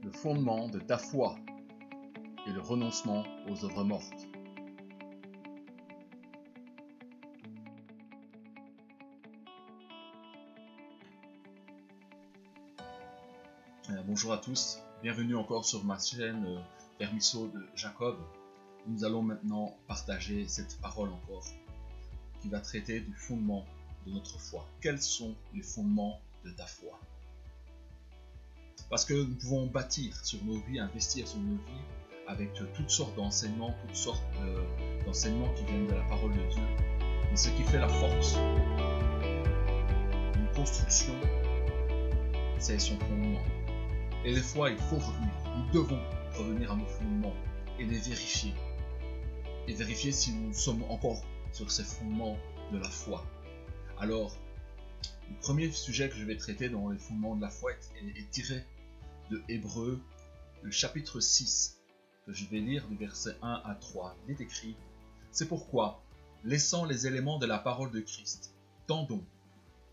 le fondement de ta foi et le renoncement aux œuvres mortes. Bonjour à tous, bienvenue encore sur ma chaîne Permisso de Jacob. Nous allons maintenant partager cette parole encore qui va traiter du fondement de notre foi. Quels sont les fondements de ta foi? Parce que nous pouvons bâtir sur nos vies, investir sur nos vies avec toutes sortes d'enseignements, d'enseignements qui viennent de la parole de Dieu. Mais ce qui fait la force d'une construction, c'est son fondement. Et des fois, il faut revenir. Nous devons revenir à nos fondements et les vérifier. Et vérifier si nous sommes encore sur ces fondements de la foi. Alors, le premier sujet que je vais traiter dans les fondements de la foi est tiré de Hébreux, le chapitre 6, que je vais lire du verset 1 à 3. Il est écrit: c'est pourquoi, laissant les éléments de la parole de Christ, tendons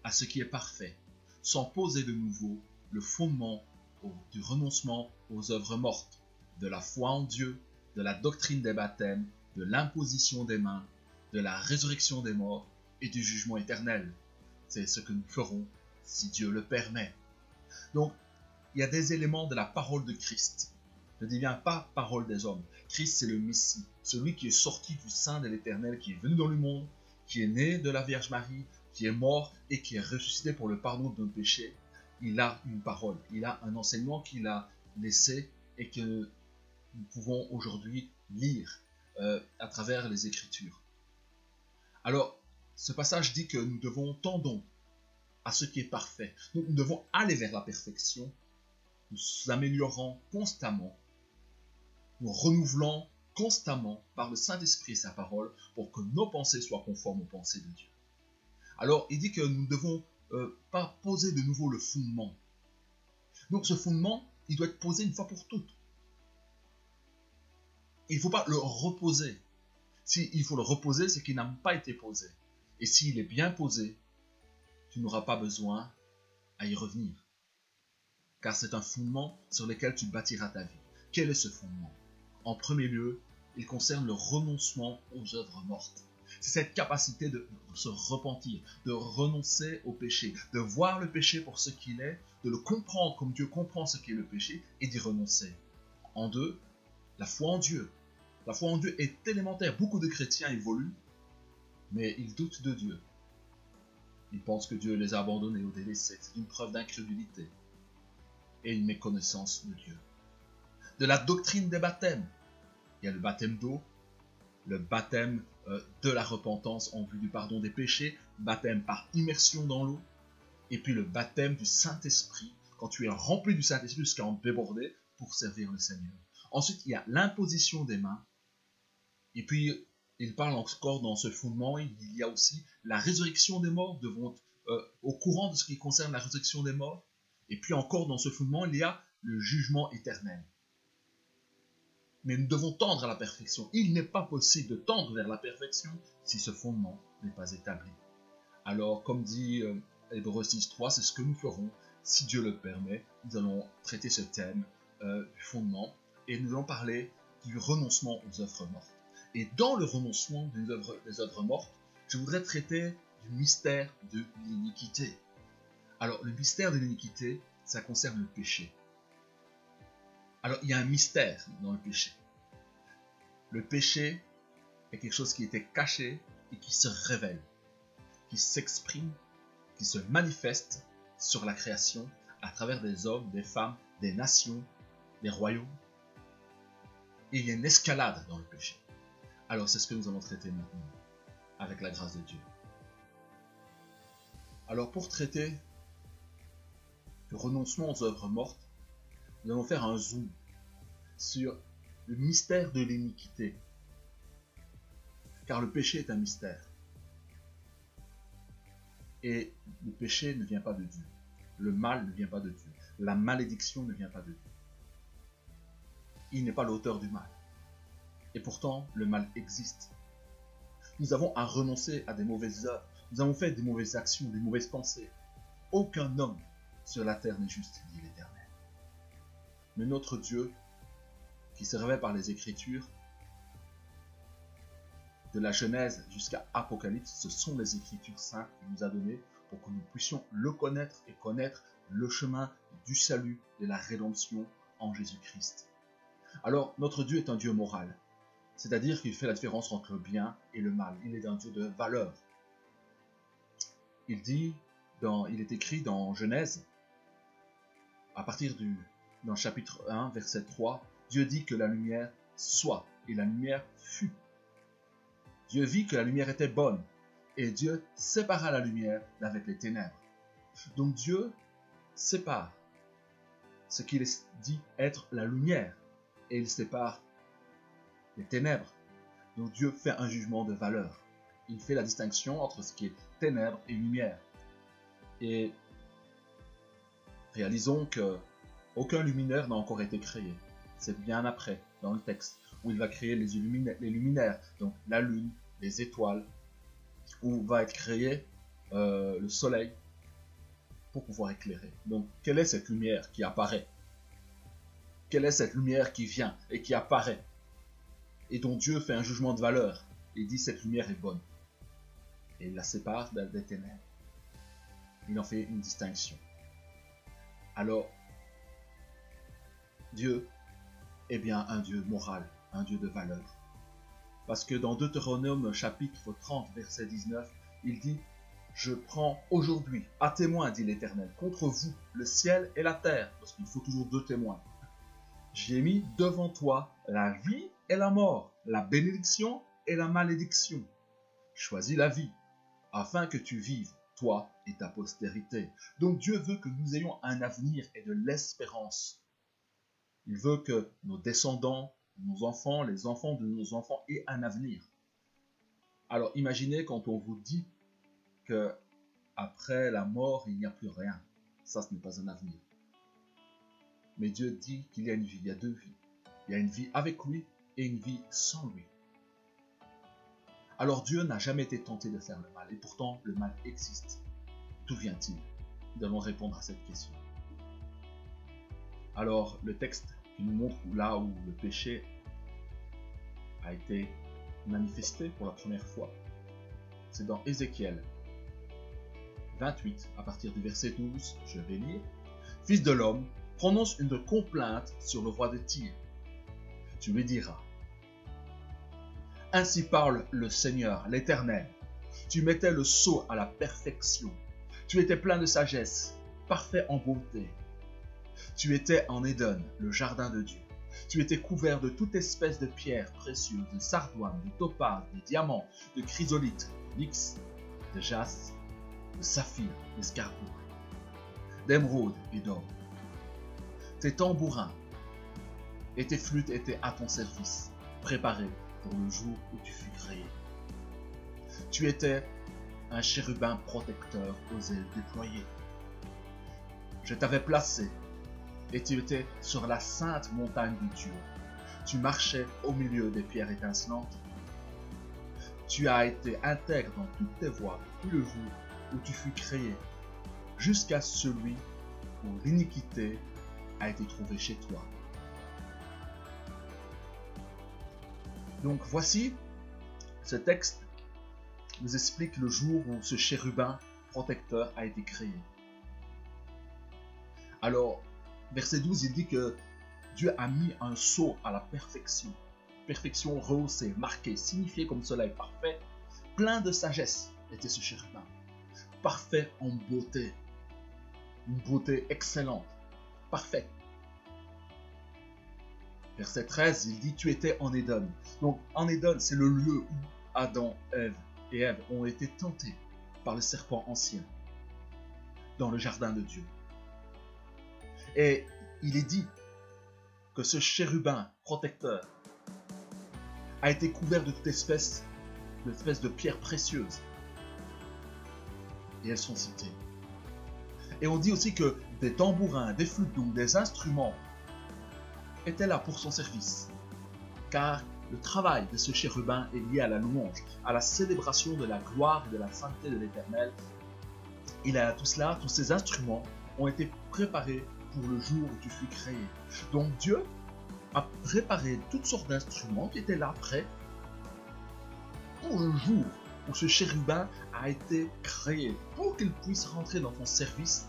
à ce qui est parfait, sans poser de nouveau le fondement du renoncement aux œuvres mortes, de la foi en Dieu, de la doctrine des baptêmes, de l'imposition des mains, de la résurrection des morts et du jugement éternel. C'est ce que nous ferons si Dieu le permet. Donc, il y a des éléments de la parole de Christ. Je ne dis bien pas parole des hommes. Christ, c'est le Messie, celui qui est sorti du sein de l'Éternel, qui est venu dans le monde, qui est né de la Vierge Marie, qui est mort et qui est ressuscité pour le pardon de nos péchés. Il a une parole, il a un enseignement qu'il a laissé et que nous pouvons aujourd'hui lire à travers les Écritures. Alors, ce passage dit que nous tendons à ce qui est parfait. Donc, nous devons aller vers la perfection, nous améliorant constamment, nous renouvelant constamment par le Saint-Esprit et sa parole pour que nos pensées soient conformes aux pensées de Dieu. Alors, il dit que nous ne devons pas poser de nouveau le fondement. Donc, ce fondement, il doit être posé une fois pour toutes. Il ne faut pas le reposer. S'il faut le reposer, c'est qu'il n'a pas été posé. Et s'il est bien posé, tu n'auras pas besoin à y revenir. Car c'est un fondement sur lequel tu bâtiras ta vie. Quel est ce fondement? En premier lieu, il concerne le renoncement aux œuvres mortes. C'est cette capacité de se repentir, de renoncer au péché, de voir le péché pour ce qu'il est, de le comprendre comme Dieu comprend ce qu'est le péché et d'y renoncer. En deux, la foi en Dieu. La foi en Dieu est élémentaire. Beaucoup de chrétiens évoluent, mais ils doutent de Dieu. Ils pensent que Dieu les a abandonnés ou délaissés. C'est une preuve d'incrédulité et une méconnaissance de Dieu. De la doctrine des baptêmes. Il y a le baptême d'eau, le baptême de la repentance en vue du pardon des péchés, baptême par immersion dans l'eau, et puis le baptême du Saint-Esprit, quand tu es rempli du Saint-Esprit jusqu'à en déborder pour servir le Seigneur. Ensuite, il y a l'imposition des mains, et puis il parle encore dans ce fondement, il y a aussi la résurrection des morts, au courant de ce qui concerne la résurrection des morts, et puis encore dans ce fondement, il y a le jugement éternel. Mais nous devons tendre à la perfection. Il n'est pas possible de tendre vers la perfection si ce fondement n'est pas établi. Alors, comme dit Hébreux 6.3, c'est ce que nous ferons si Dieu le permet. Nous allons traiter ce thème du fondement et nous allons parler du renoncement aux œuvres mortes. Et dans le renoncement des œuvres mortes, je voudrais traiter du mystère de l'iniquité. Alors, le mystère de l'iniquité, ça concerne le péché. Alors, il y a un mystère dans le péché. Le péché est quelque chose qui était caché et qui se révèle, qui s'exprime, qui se manifeste sur la création à travers des hommes, des femmes, des nations, des royaumes. Et il y a une escalade dans le péché. Alors, c'est ce que nous allons traiter maintenant, avec la grâce de Dieu. Alors, pour traiter le renoncement aux œuvres mortes, nous allons faire un zoom sur le mystère de l'iniquité. Car le péché est un mystère. Et le péché ne vient pas de Dieu. Le mal ne vient pas de Dieu. La malédiction ne vient pas de Dieu. Il n'est pas l'auteur du mal. Et pourtant, le mal existe. Nous avons à renoncer à des mauvaises œuvres. Nous avons fait des mauvaises actions, des mauvaises pensées. Aucun homme sur la terre n'est juste, dit l'Éternel. Mais notre Dieu, qui se révèle par les Écritures, de la Genèse jusqu'à Apocalypse, ce sont les Écritures saintes qu'il nous a données pour que nous puissions le connaître et connaître le chemin du salut, de la rédemption en Jésus-Christ. Alors, notre Dieu est un Dieu moral, c'est-à-dire qu'il fait la différence entre le bien et le mal. Il est un Dieu de valeur. Il est écrit dans Genèse, à partir dans chapitre 1, verset 3, Dieu dit que la lumière soit, et la lumière fut. Dieu vit que la lumière était bonne, et Dieu sépara la lumière d'avec les ténèbres. Donc Dieu sépare ce qu'il dit être la lumière, et il sépare les ténèbres. Donc Dieu fait un jugement de valeur. Il fait la distinction entre ce qui est ténèbres et lumière. Et réalisons que aucun luminaire n'a encore été créé. C'est bien après, dans le texte, où il va créer les luminaires, donc la lune, les étoiles, où va être créé le soleil pour pouvoir éclairer. Donc, quelle est cette lumière qui apparaît? Quelle est cette lumière qui vient et qui apparaît? Et dont Dieu fait un jugement de valeur et dit cette lumière est bonne. Et il la sépare des ténèbres. Il en fait une distinction. Alors, Dieu est bien un Dieu moral, un Dieu de valeur. Parce que dans Deutéronome chapitre 30, verset 19, il dit « Je prends aujourd'hui à témoin, dit l'Éternel, contre vous le ciel et la terre, parce qu'il faut toujours deux témoins. J'ai mis devant toi la vie et la mort, la bénédiction et la malédiction. Choisis la vie, afin que tu vives, toi et ta postérité. » Donc Dieu veut que nous ayons un avenir et de l'espérance. Il veut que nos descendants, nos enfants, les enfants de nos enfants aient un avenir. Alors imaginez quand on vous dit que après la mort, il n'y a plus rien. Ça, ce n'est pas un avenir. Mais Dieu dit qu'il y a une vie, il y a deux vies. Il y a une vie avec lui et une vie sans lui. Alors Dieu n'a jamais été tenté de faire le mal, et pourtant le mal existe. D'où vient-il? Nous allons répondre à cette question. Alors le texte qui nous montre là où le péché a été manifesté pour la première fois, c'est dans Ézéchiel 28, à partir du verset 12, je vais lire. « Fils de l'homme, prononce une complainte sur le roi de Tyr. Tu lui diras, ainsi parle le Seigneur, l'Éternel. Tu mettais le sceau à la perfection. Tu étais plein de sagesse, parfait en beauté. Tu étais en Éden, le jardin de Dieu. Tu étais couvert de toute espèce de pierres précieuses, de sardoine, de topaz, de diamants, de chrysolite, d'onyx, de jaspe, de saphir, d'escarboucle, d'émeraude et d'or. Tes tambourins et tes flûtes étaient à ton service, préparés pour le jour où tu fus créé. Tu étais un chérubin protecteur aux ailes déployées. Je t'avais placé et tu étais sur la sainte montagne de Dieu. Tu marchais au milieu des pierres étincelantes. Tu as été intègre dans toutes tes voies depuis le jour où tu fus créé, jusqu'à celui où l'iniquité a été trouvée chez toi. Donc voici, ce texte nous explique le jour où ce chérubin protecteur a été créé. Alors, verset 12, il dit que Dieu a mis un sceau à la perfection. Perfection rehaussée, marquée, signifiée comme soleil parfait. Plein de sagesse était ce chérubin. Parfait en beauté. Une beauté excellente. Parfaite. Verset 13, il dit, tu étais en Éden. Donc, en Éden, c'est le lieu où Adam, Ève et Ève ont été tentés par le serpent ancien dans le jardin de Dieu. Et il est dit que ce chérubin protecteur a été couvert de toute espèce de pierres précieuses. Et elles sont citées. Et on dit aussi que des tambourins, des flûtes, donc des instruments, étaient là pour son service. Car le travail de ce chérubin est lié à la louange, à la célébration de la gloire et de la sainteté de l'Éternel. Il a tout cela, tous ces instruments ont été préparés pour le jour où tu fus créé. Donc Dieu a préparé toutes sortes d'instruments qui étaient là prêts pour le jour où ce chérubin a été créé, pour qu'il puisse rentrer dans ton service,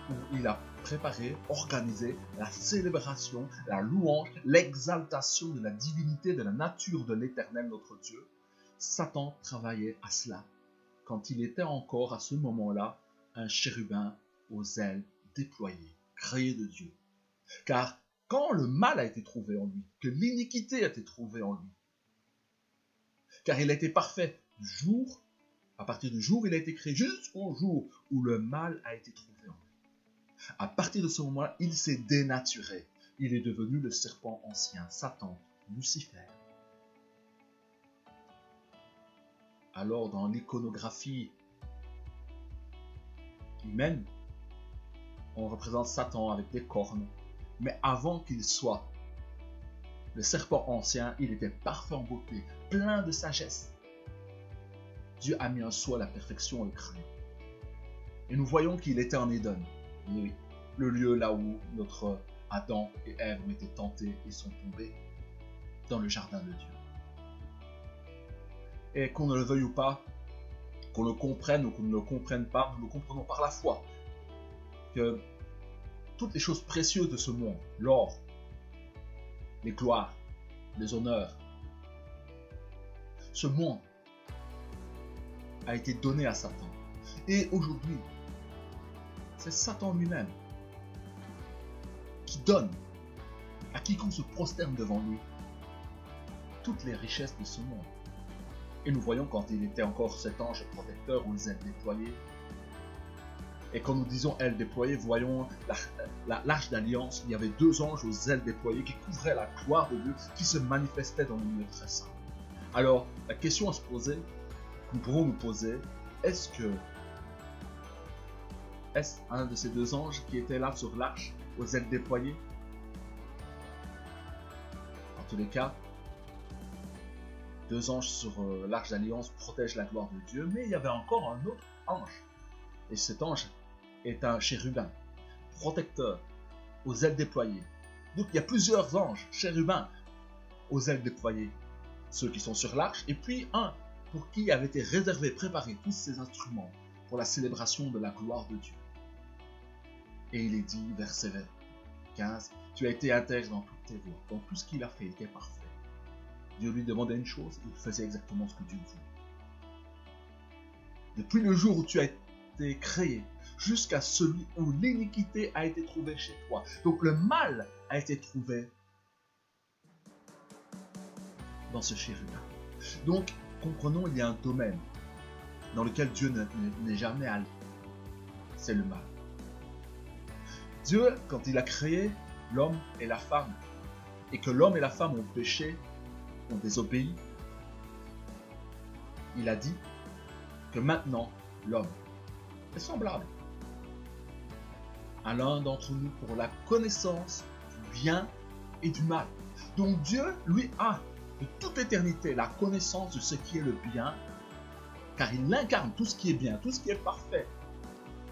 où il a préparé, organisé la célébration, la louange, l'exaltation de la divinité, de la nature de l'Éternel notre Dieu. Satan travaillait à cela, quand il était encore à ce moment-là un chérubin aux ailes déployées, créé de Dieu. Car quand le mal a été trouvé en lui, que l'iniquité a été trouvée en lui, car il a été parfait du jour, à partir du jour où il a été créé, jusqu'au jour où le mal a été trouvé en lui. À partir de ce moment-là, il s'est dénaturé. Il est devenu le serpent ancien, Satan, Lucifer. Alors, dans l'iconographie humaine, on représente Satan avec des cornes. Mais avant qu'il soit le serpent ancien, il était parfait en beauté, plein de sagesse. Dieu a mis en soi la perfection et le crayon. Et nous voyons qu'il était en Éden, le lieu là où notre Adam et Ève ont été tentés et sont tombés, dans le jardin de Dieu. Et qu'on ne le veuille ou pas, qu'on le comprenne ou qu'on ne le comprenne pas, nous le comprenons par la foi, que toutes les choses précieuses de ce monde, l'or, les gloires, les honneurs, ce monde a été donné à Satan. Et aujourd'hui, c'est Satan lui-même qui donne à quiconque se prosterne devant lui toutes les richesses de ce monde. Et nous voyons quand il était encore cet ange protecteur aux ailes déployées. Et quand nous disons ailes déployées, voyons l'arche d'alliance. Il y avait 2 anges aux ailes déployées qui couvraient la gloire de Dieu, qui se manifestaient dans le milieu très saint. Alors, la question à se poser, nous pourrons nous poser, est-ce un de ces 2 anges qui était là sur l'arche, aux ailes déployées? En tous les cas, 2 anges sur l'arche d'alliance protègent la gloire de Dieu, mais il y avait encore un autre ange. Et cet ange est un chérubin, protecteur, aux ailes déployées. Donc il y a plusieurs anges, chérubins, aux ailes déployées. Ceux qui sont sur l'arche, et puis un pour qui avait été réservé, préparé tous ces instruments pour la célébration de la gloire de Dieu. Et il est dit, verset 15, « Tu as été intègre dans toutes tes voies, dans tout ce qu'il a fait, il était parfait. » Dieu lui demandait une chose, il faisait exactement ce que Dieu voulait. Depuis le jour où tu as été créé, jusqu'à celui où l'iniquité a été trouvée chez toi. Donc le mal a été trouvé dans ce chérubin. Donc, comprenons, il y a un domaine dans lequel Dieu n'est jamais allé. C'est le mal. Dieu, quand il a créé l'homme et la femme, et que l'homme et la femme ont péché, ont désobéi, il a dit que maintenant, l'homme est semblable à l'un d'entre nous pour la connaissance du bien et du mal. Donc Dieu, lui, a de toute éternité la connaissance de ce qui est le bien, car il incarne tout ce qui est bien, tout ce qui est parfait.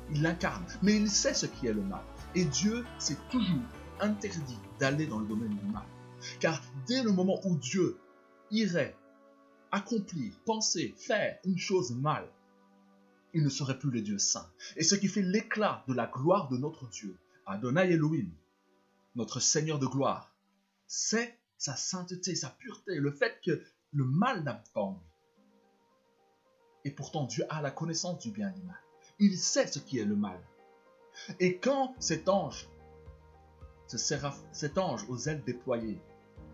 Il l'incarne, mais il sait ce qui est le mal. Et Dieu s'est toujours interdit d'aller dans le domaine du mal. Car dès le moment où Dieu irait accomplir, penser, faire une chose mal, il ne serait plus le Dieu saint. Et ce qui fait l'éclat de la gloire de notre Dieu, Adonai Elohim, notre Seigneur de gloire, c'est sa sainteté, sa pureté, le fait que le mal n'habite pas en lui. Et pourtant, Dieu a la connaissance du bien et du mal. Il sait ce qui est le mal. Et quand cet ange aux ailes déployées,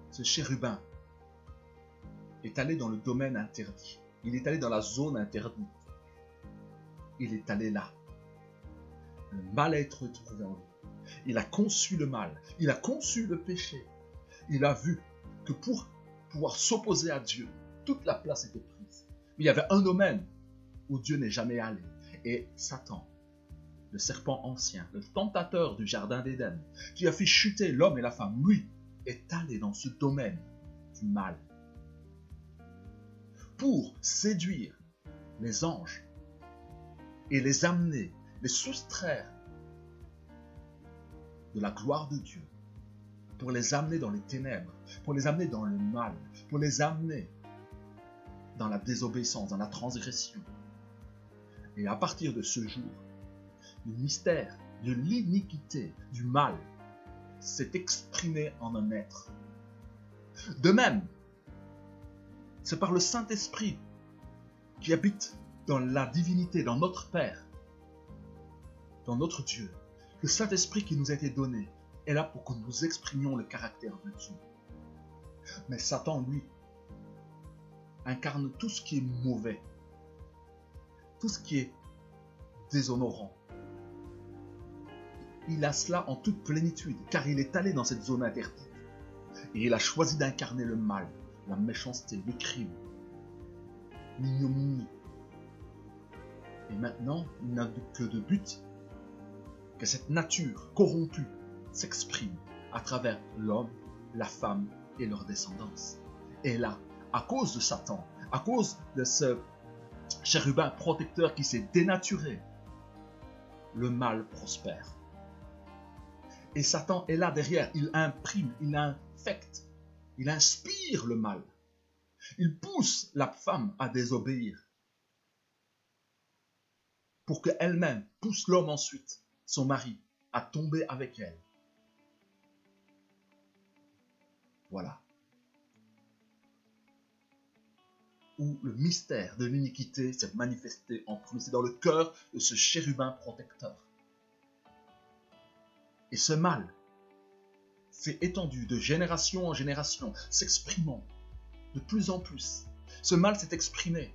ce chérubin, est allé dans le domaine interdit, il est allé dans la zone interdite, il est allé là. Le mal a été trouvé en lui. Il a conçu le mal, il a conçu le péché. Il a vu que pour pouvoir s'opposer à Dieu, toute la place était prise. Mais il y avait un domaine où Dieu n'est jamais allé. Et Satan, le serpent ancien, le tentateur du jardin d'Éden, qui a fait chuter l'homme et la femme, lui, est allé dans ce domaine du mal pour séduire les anges et les amener, les soustraire de la gloire de Dieu, pour les amener dans les ténèbres, pour les amener dans le mal, pour les amener dans la désobéissance, dans la transgression. Et à partir de ce jour, le mystère de l'iniquité, du mal, s'est exprimé en un être. De même, c'est par le Saint-Esprit qui habite dans la divinité, dans notre Père, dans notre Dieu. Le Saint-Esprit qui nous a été donné est là pour que nous exprimions le caractère de Dieu. Mais Satan, lui, incarne tout ce qui est mauvais, tout ce qui est déshonorant. Il a cela en toute plénitude, car il est allé dans cette zone interdite. Et il a choisi d'incarner le mal, la méchanceté, le crime, l'ignominie. Et maintenant, il n'a que de but que cette nature corrompue s'exprime à travers l'homme, la femme et leur descendance. Et là, à cause de Satan, à cause de ce chérubin protecteur qui s'est dénaturé, le mal prospère. Et Satan est là derrière, il imprime, il infecte, il inspire le mal. Il pousse la femme à désobéir pour qu'elle-même pousse l'homme ensuite, son mari, à tomber avec elle. Voilà. Où le mystère de l'iniquité s'est manifesté en premier. C'est dans le cœur de ce chérubin protecteur. Et ce mal s'est étendu de génération en génération, s'exprimant de plus en plus. Ce mal s'est exprimé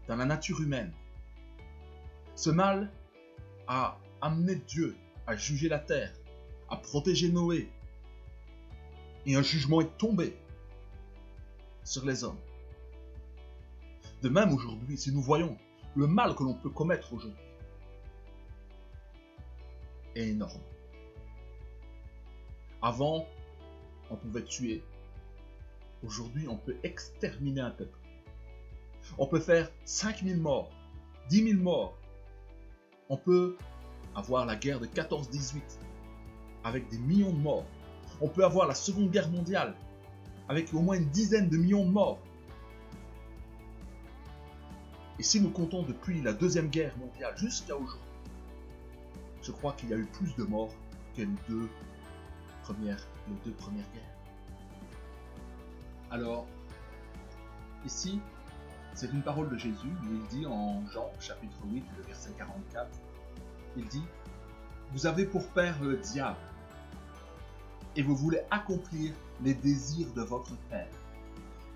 dans la nature humaine. Ce mal a amené Dieu à juger la terre, à protéger Noé. Et un jugement est tombé sur les hommes. De même aujourd'hui, si nous voyons le mal que l'on peut commettre aujourd'hui, est énorme. Avant, on pouvait tuer. Aujourd'hui, on peut exterminer un peuple. On peut faire 5000 morts, 10 000 morts. On peut avoir la guerre de 14-18 avec des millions de morts. On peut avoir la Seconde Guerre mondiale avec au moins une dizaine de millions de morts. Et si nous comptons depuis la Deuxième Guerre mondiale jusqu'à aujourd'hui, je crois qu'il y a eu plus de morts que les deux premières guerres. Alors, ici, c'est une parole de Jésus, où il dit en Jean, chapitre 8, le verset 44, il dit « Vous avez pour père le diable, et vous voulez accomplir les désirs de votre père.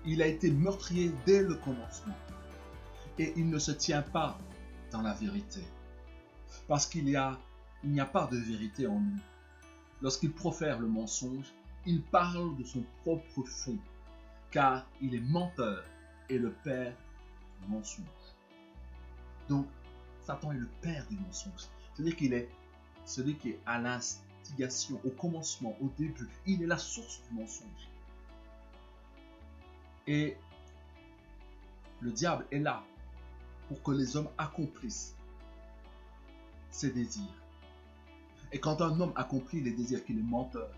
Il a été meurtrier dès le commencement, et il ne se tient pas dans la vérité, parce qu'il n'y a pas de vérité en lui. Lorsqu'il profère le mensonge, il parle de son propre fond, car il est menteur et le père du mensonge. » Donc, Satan est le père du mensonge. C'est-à-dire qu'il est celui qui est à l'instigation, au commencement, au début. Il est la source du mensonge. Et le diable est là pour que les hommes accomplissent ses désirs. Et quand un homme accomplit les désirs, qu'il est menteur,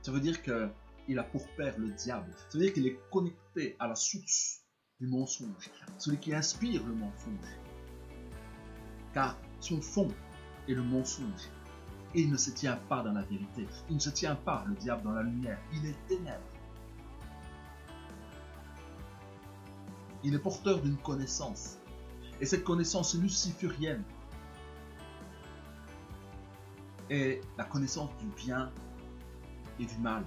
ça veut dire qu'il a pour père le diable. Ça veut dire qu'il est connecté à la source du mensonge, celui qui inspire le mensonge. Car son fond est le mensonge. Et il ne se tient pas dans la vérité. Il ne se tient pas, le diable, dans la lumière. Il est ténèbres. Il est porteur d'une connaissance. Et cette connaissance luciférienne est la connaissance du bien et du mal.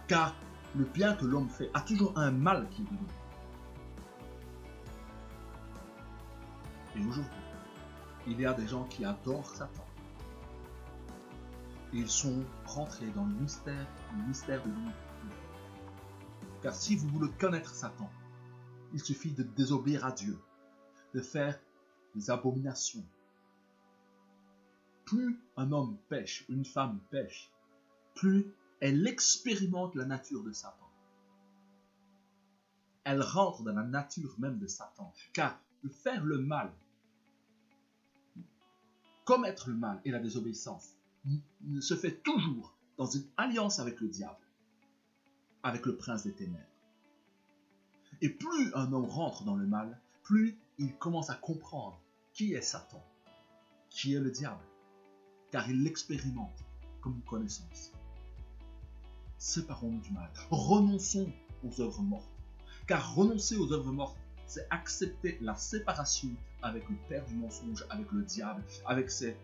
Car le bien que l'homme fait a toujours un mal qui vient. Et aujourd'hui, il y a des gens qui adorent Satan. Et ils sont rentrés dans le mystère de l'iniquité. Car si vous voulez connaître Satan, il suffit de désobéir à Dieu, de faire des abominations. Plus un homme pêche, une femme pêche, plus elle expérimente la nature de Satan. Elle rentre dans la nature même de Satan. Car de faire le mal commettre le mal et la désobéissance se fait toujours dans une alliance avec le diable, avec le prince des ténèbres. Et plus un homme rentre dans le mal, plus il commence à comprendre qui est Satan, qui est le diable, car il l'expérimente comme une connaissance. Séparons-nous du mal, renonçons aux œuvres mortes, car renoncer aux œuvres mortes, c'est accepter la séparation avec le père du mensonge, avec le diable, avec ce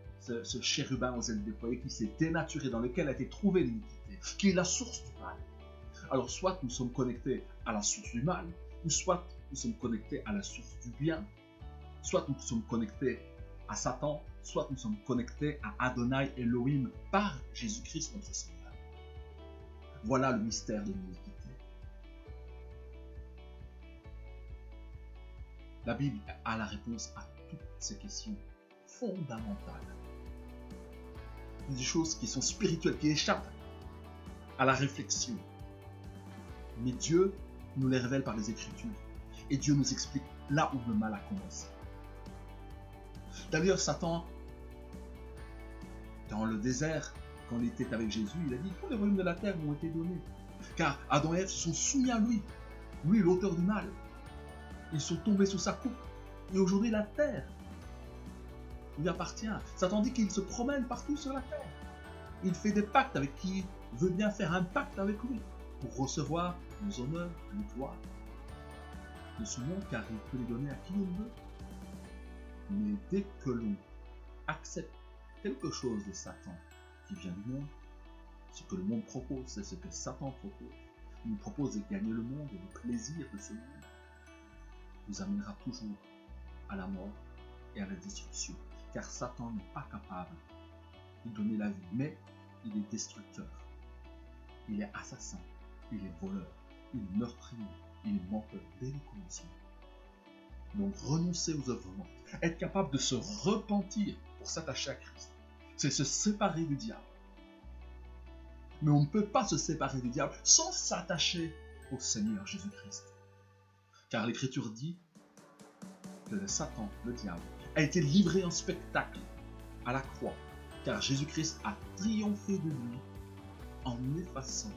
chérubin aux ailes déployées qui s'est dénaturé, dans lequel a été trouvée l'iniquité, qui est la source du mal. Alors soit nous sommes connectés à la source du mal, ou soit nous sommes connectés à la source du bien, soit nous sommes connectés à Satan, soit nous sommes connectés à Adonai Elohim par Jésus-Christ notre Seigneur. Voilà le mystère de l'iniquité. La Bible a la réponse à toutes ces questions fondamentales. Des choses qui sont spirituelles, qui échappent à la réflexion. Mais Dieu nous les révèle par les Écritures. Et Dieu nous explique là où le mal a commencé. D'ailleurs, Satan, dans le désert, quand il était avec Jésus, il a dit « Tous les royaumes de la terre m'ont été donnés. » Car Adam et Ève se sont soumis à lui. Lui, l'auteur du mal. Ils sont tombés sous sa coupe. Et aujourd'hui, la terre lui appartient. Satan dit qu'il se promène partout sur la terre. Il fait des pactes avec qui veut bien faire un pacte avec lui pour recevoir les honneurs, les gloires de ce monde, car il peut les donner à qui il veut. Mais dès que l'on accepte quelque chose de Satan qui vient du monde, ce que le monde propose, c'est ce que Satan propose. Il nous propose de gagner le monde et le plaisir de ce monde nous amènera toujours à la mort et à la destruction. Car Satan n'est pas capable de donner la vie, mais il est destructeur. Il est assassin, il est voleur, il est meurtrier, il est menteur dès le commencement. Donc renoncer aux œuvres mortes, être capable de se repentir pour s'attacher à Christ, c'est se séparer du diable. Mais on ne peut pas se séparer du diable sans s'attacher au Seigneur Jésus-Christ. Car l'Écriture dit que le Satan, le diable, a été livré en spectacle à la croix, car Jésus-Christ a triomphé de lui en effaçant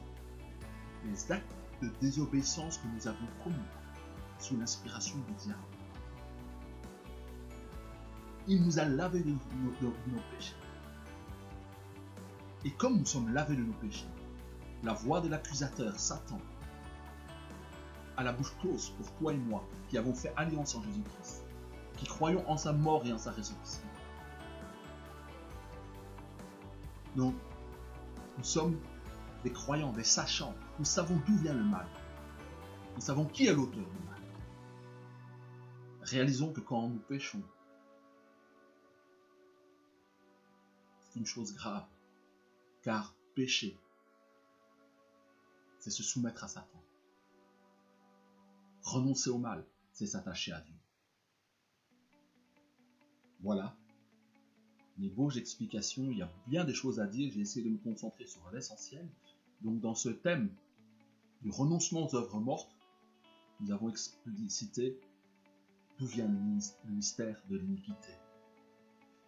les actes de désobéissance que nous avons commis sous l'inspiration du diable. Il nous a lavé de nos péchés. Et comme nous sommes lavés de nos péchés, la voix de l'accusateur, Satan, à la bouche close pour toi et moi, qui avons fait alliance en Jésus-Christ, qui croyons en sa mort et en sa résurrection. Donc, nous sommes des croyants, des sachants. Nous savons d'où vient le mal. Nous savons qui est l'auteur du mal. Réalisons que quand nous péchons, c'est une chose grave. Car pécher, c'est se soumettre à Satan. Renoncer au mal, c'est s'attacher à Dieu. Voilà. Les beaux explications, il y a bien des choses à dire. J'ai essayé de me concentrer sur l'essentiel. Donc dans ce thème du renoncement aux œuvres mortes, nous avons explicité d'où vient le mystère de l'iniquité.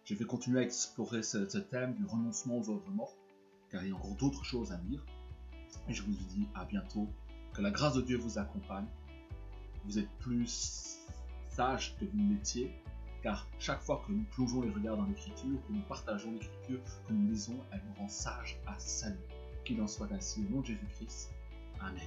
Je vais continuer à explorer ce thème du renoncement aux œuvres mortes, car il y a encore d'autres choses à dire. Et je vous dis à bientôt. Que la grâce de Dieu vous accompagne. Vous êtes plus sage que vous ne l'étiez, car chaque fois que nous plongeons les regards dans l'Écriture, que nous partageons l'Écriture, que nous lisons, elle nous rend sages à salut. Qu'il en soit ainsi au nom de Jésus-Christ. Amen.